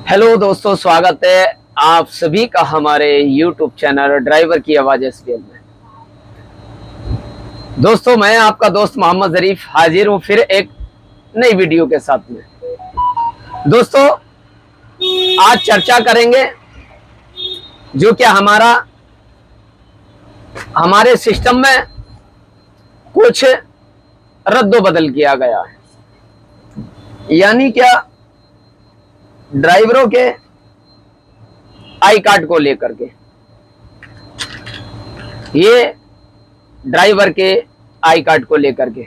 Hello दोस्तों, स्वागत है आप सभी का हमारे YouTube चैनल ड्राइवर की आवाज SPL में। दोस्तों, मैं आपका दोस्त मोहम्मद ज़रीफ हाजिर हूं फिर एक नई वीडियो के साथ में। दोस्तों, आज चर्चा करेंगे जो क्या हमारे सिस्टम में कुछ रद्दोबदल किया गया है, यानी क्या ड्राइवरों के आई कार्ड को लेकर के। ये ड्राइवर के आई कार्ड को लेकर के,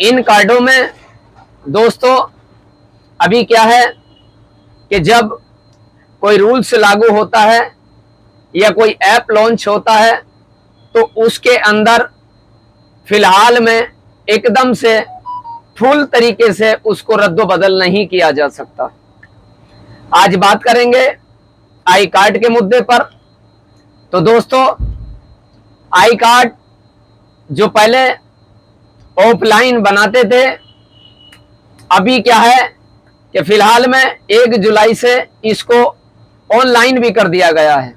इन कार्डों में दोस्तों अभी क्या है कि जब कोई रूल्स लागू होता है या कोई ऐप लॉन्च होता है तो उसके अंदर फिलहाल में एकदम से फुल तरीके से उसको रद्दो बदल नहीं किया जा सकता। आज बात करेंगे आई कार्ड के मुद्दे पर। तो दोस्तों, आई कार्ड जो पहले ऑफलाइन बनाते थे, अभी क्या है कि फिलहाल में 1 जुलाई से इसको ऑनलाइन भी कर दिया गया है।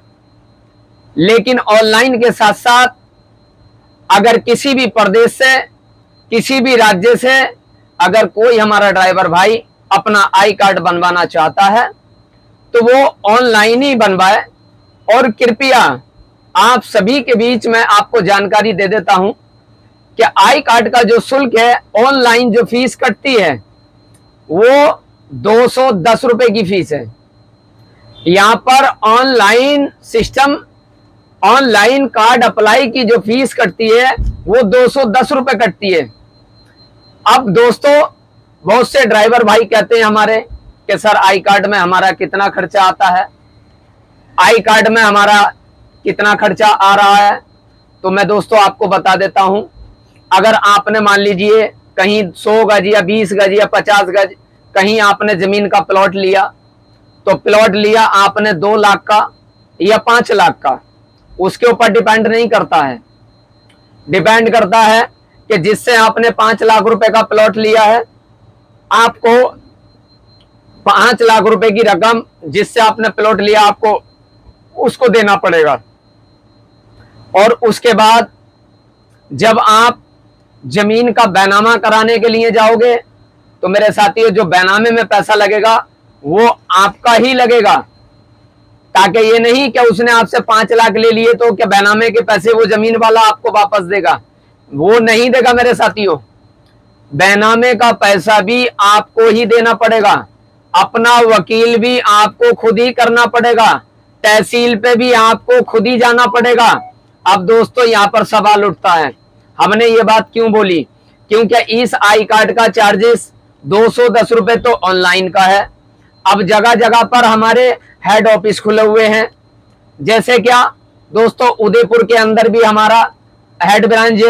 लेकिन ऑनलाइन के साथ साथ अगर किसी भी प्रदेश से, किसी भी राज्य से अगर कोई हमारा ड्राइवर भाई अपना आई कार्ड बनवाना चाहता है तो वो ऑनलाइन ही बनवाए। और कृपया आप सभी के बीच में आपको जानकारी दे देता हूं कि आई कार्ड का जो शुल्क है, ऑनलाइन जो फीस कटती है वो 210 रुपए की फीस है। यहां पर online system, online card apply की जो फीस कटती है वो 210 रुपए कटती है। अब दोस्तों, बहुत से ड्राइवर भाई कहते हैं हमारे कि सर आई कार्ड में हमारा कितना खर्चा आता है, आई कार्ड में हमारा कितना खर्चा आ रहा है। तो मैं दोस्तों आपको बता देता हूं, अगर आपने मान लीजिए कहीं 100 गज या 20 गज या 50 गज कहीं आपने जमीन का प्लॉट लिया, तो प्लॉट लिया आपने 2 लाख का या 5 लाख का, उसके ऊपर डिपेंड नहीं करता है। डिपेंड करता है कि जिससे आपने 5 लाख रुपए का प्लॉट लिया है, आपको 5 लाख रुपए की रकम जिससे आपने प्लॉट लिया आपको उसको देना पड़ेगा। और उसके बाद जब आप जमीन का बैनामा कराने के लिए जाओगे तो मेरे साथियों, जो बैनामे में पैसा लगेगा वो आपका ही लगेगा। ताकि ये नहीं कि उसने आपसे 5 लाख ले लिए तो क्या बैनामे के पैसे वो जमीन वाला आपको वापस देगा, वो नहीं देगा मेरे साथियों। बैनामे का पैसा भी आपको ही देना पड़ेगा, अपना वकील भी आपको खुद ही करना पड़ेगा, तहसील पे भी आपको खुद ही जाना पड़ेगा। अब दोस्तों, यहाँ पर सवाल उठता है, हमने ये बात क्यों बोली? क्योंकि इस आई कार्ड का चार्जेस 210 रुपए तो ऑनलाइन का है। अब जगह जगह पर हमारे हेड ऑफिस खुले हुए हैं, जैसे क्या दोस्तों, उदयपुर के अंदर भी हमारा हेड ब्रांच,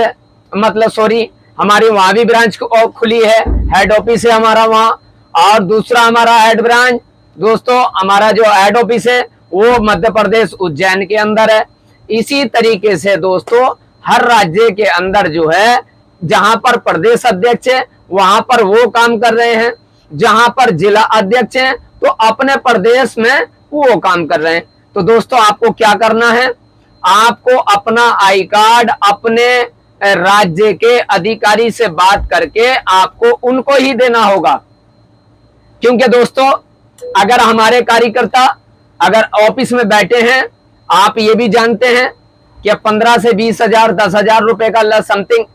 मतलब सॉरी, हमारी वहां भी ब्रांच खुली है, हेड ऑफिस है हमारा वहां। और दूसरा हमारा हेड ब्रांच दोस्तों, हमारा जो हेड ऑफिस है वो मध्य प्रदेश उज्जैन के अंदर है। इसी तरीके से दोस्तों, हर राज्य के अंदर जो है, जहां पर प्रदेश अध्यक्ष है वहां पर वो काम कर रहे हैं, जहां पर जिला अध्यक्ष है तो अपने प्रदेश में वो काम कर रहे हैं। तो दोस्तों, आपको क्या करना है? आपको अपना आई कार्ड अपने राज्य के अधिकारी से बात करके आपको उनको ही देना होगा। क्योंकि दोस्तों, अगर हमारे कार्यकर्ता अगर ऑफिस में बैठे हैं, आप ये भी जानते हैं कि 15 से 20 हजार 10 हजार रुपए का समथिंग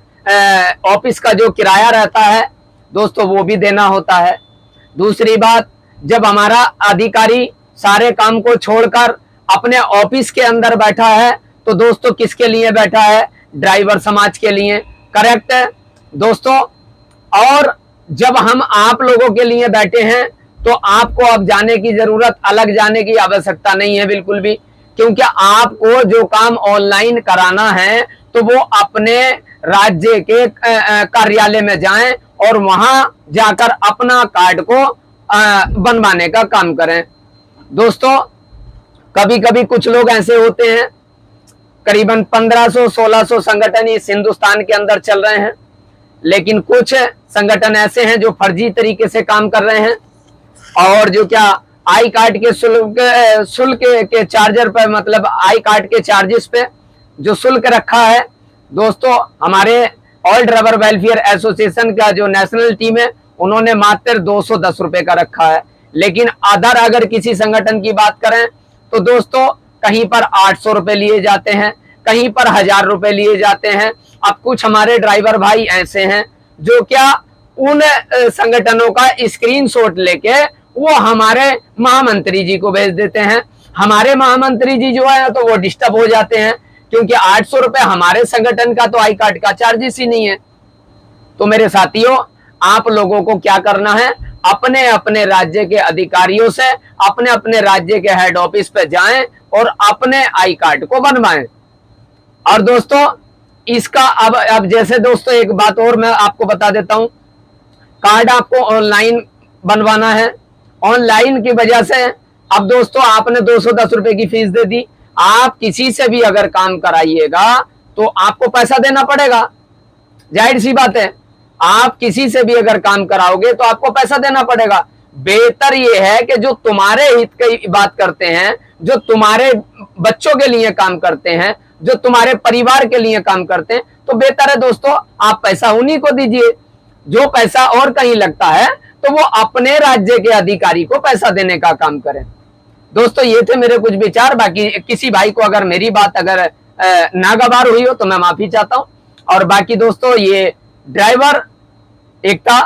ऑफिस का जो किराया रहता है दोस्तों, वो भी देना होता है। दूसरी बात, जब हमारा अधिकारी सारे काम को छोड़कर अपने ऑफिस के अंदर बैठा है तो दोस्तों किसके लिए बैठा है? ड्राइवर समाज के लिए। करेक्ट है दोस्तों। और जब हम आप लोगों के लिए बैठे हैं तो आपको अब जाने की जरूरत, अलग जाने की आवश्यकता नहीं है बिल्कुल भी। क्योंकि आपको जो काम ऑनलाइन कराना है तो वो अपने राज्य के कार्यालय में जाएं और वहां जाकर अपना कार्ड को बनवाने का काम करें। दोस्तों, कभी कभी कुछ लोग ऐसे होते हैं, करीबन 1500-1600 संगठन इस हिंदुस्तान के अंदर चल रहे हैं, लेकिन कुछ संगठन ऐसे हैं जो फर्जी तरीके से काम कर रहे हैं और जो क्या आई कार्ड के शुल्क के चार्जर पे, मतलब आई कार्ड के चार्जेस पे जो शुल्क रखा है दोस्तों, हमारे ऑल ड्राइवर वेलफेयर एसोसिएशन का जो नेशनल टीम है उन्होंने मात्र 210 रुपए का रखा है। लेकिन अगर किसी संगठन की बात करें तो दोस्तों कहीं पर 800 रुपए लिए जाते हैं, कहीं पर 1000 रुपए लिए जाते हैं। अब कुछ हमारे ड्राइवर भाई ऐसे हैं जो क्या उन संगठनों का स्क्रीनशॉट लेके वो हमारे महामंत्री जी को भेज देते हैं। हमारे महामंत्री जी जो है तो वो डिस्टर्ब हो जाते हैं, क्योंकि 800 रुपए हमारे संगठन का तो आई कार्ड का चार्जेस ही नहीं है। तो मेरे साथियों, आप लोगों को क्या करना है, अपने अपने राज्य के अधिकारियों से अपने अपने राज्य के हेड ऑफिस पे जाएं और अपने आई कार्ड को बनवाएं। और दोस्तों इसका अब जैसे दोस्तों एक बात और मैं आपको बता देता हूं, कार्ड आपको ऑनलाइन बनवाना है। ऑनलाइन की वजह से अब दोस्तों आपने 210 रुपए की फीस दे दी, आप किसी से भी अगर काम कराइएगा तो आपको पैसा देना पड़ेगा, जाहिर सी बात है। आप किसी से भी अगर काम कराओगे तो आपको पैसा देना पड़ेगा। बेहतर ये है कि जो तुम्हारे हित की बात करते हैं, जो तुम्हारे बच्चों के लिए काम करते हैं, जो तुम्हारे परिवार के लिए काम करते हैं, तो बेहतर है दोस्तों आप पैसा उन्हीं को दीजिए। जो पैसा और कहीं लगता है तो वो अपने राज्य के अधिकारी को पैसा देने का काम करें। दोस्तों ये थे मेरे कुछ विचार। बाकी किसी भाई को अगर मेरी बात अगर नागवार हुई हो तो मैं माफी चाहता हूं। और बाकी दोस्तों ये ड्राइवर एकता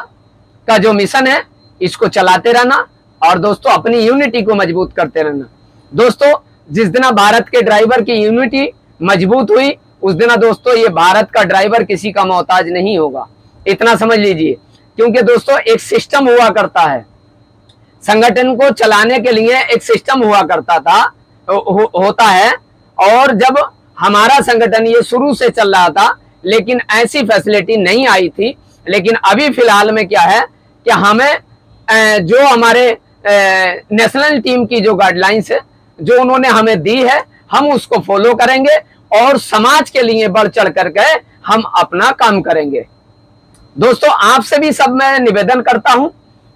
का जो मिशन है इसको चलाते रहना और दोस्तों अपनी यूनिटी को मजबूत करते रहना। दोस्तों जिस दिन भारत के ड्राइवर की यूनिटी मजबूत हुई उस दिन दोस्तों ये भारत का ड्राइवर किसी का मोहताज नहीं होगा, इतना समझ लीजिए। क्योंकि दोस्तों एक सिस्टम हुआ करता है, संगठन को चलाने के लिए एक सिस्टम हुआ करता था होता है। और जब हमारा संगठन ये शुरू से चल रहा था लेकिन ऐसी फैसिलिटी नहीं आई थी। लेकिन अभी फिलहाल में क्या है कि हमें जो हमारे नेशनल टीम की जो गाइडलाइंस है जो उन्होंने हमें दी है हम उसको फॉलो करेंगे और समाज के लिए बढ़ चढ़ करके हम अपना काम करेंगे। दोस्तों आपसे भी सब मैं निवेदन करता हूं,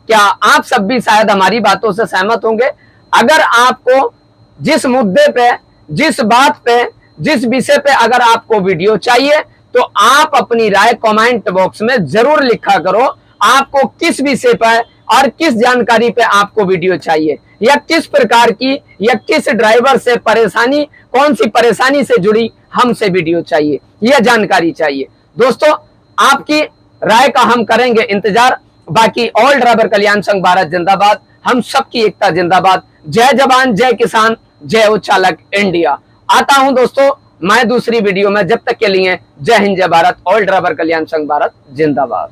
क्या आप सब भी शायद हमारी बातों से सहमत होंगे। अगर आपको जिस मुद्दे पे, जिस बात पे, जिस विषय पे अगर आपको वीडियो चाहिए तो आप अपनी राय कमेंट बॉक्स में जरूर लिखा करो। आपको किस विषय पर और किस जानकारी पे आपको वीडियो चाहिए, या किस प्रकार की या किस ड्राइवर से परेशानी, कौन सी परेशानी से जुड़ी हमसे वीडियो चाहिए या जानकारी चाहिए। दोस्तों आपकी राय का हम करेंगे इंतजार। बाकी ऑल ड्राइवर कल्याण संघ भारत जिंदाबाद, हम सबकी एकता जिंदाबाद। जय जवान, जय किसान, जय उच्च चालक इंडिया। आता हूं दोस्तों मैं दूसरी वीडियो में, जब तक के लिए जय हिंद, जय भारत। ऑल ड्राइवर कल्याण संघ भारत जिंदाबाद।